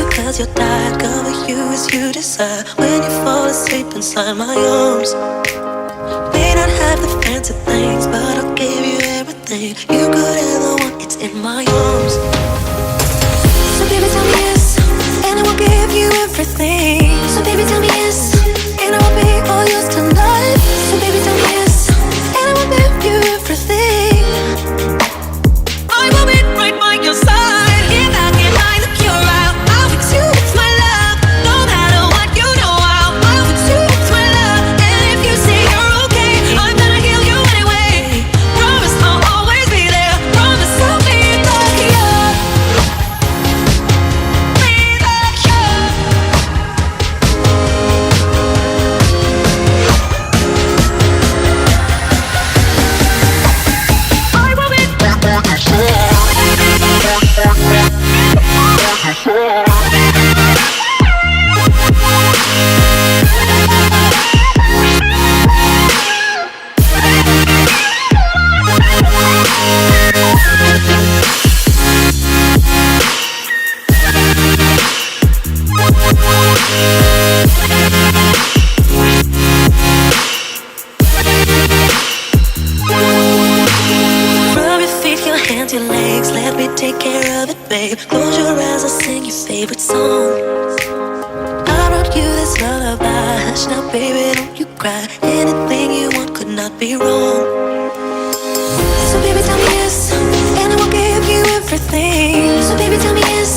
you 'cause you're tired. Cover you as you desire. When you fall asleep inside my arms, may not have the fancy things, but I'll give you everything you could ever want. It's in my arms. So baby, tell me yes, and I will give you everything. So baby, tell me yes, and I will be all yours tonight. So baby, tell me yes, and I will give you everything. I will be right by your side. If I can find the cure out, I'll fix you, it's my love. No matter what, you know I'll fix you, it's my love. And if you say you're okay, I'm gonna heal you anyway. Promise I'll always be there. Promise I'll be like you. Be like you. I will be right by your side. Rub your feet, your hands, your legs. Let me take care of it, babe. Close your eyes, I'll sing your favorite song. I wrote you this lullaby. Hush now, baby, don't you cry. Anything you want could not be wrong. So baby, tell me yes, and I will give you everything. So baby, tell me yes,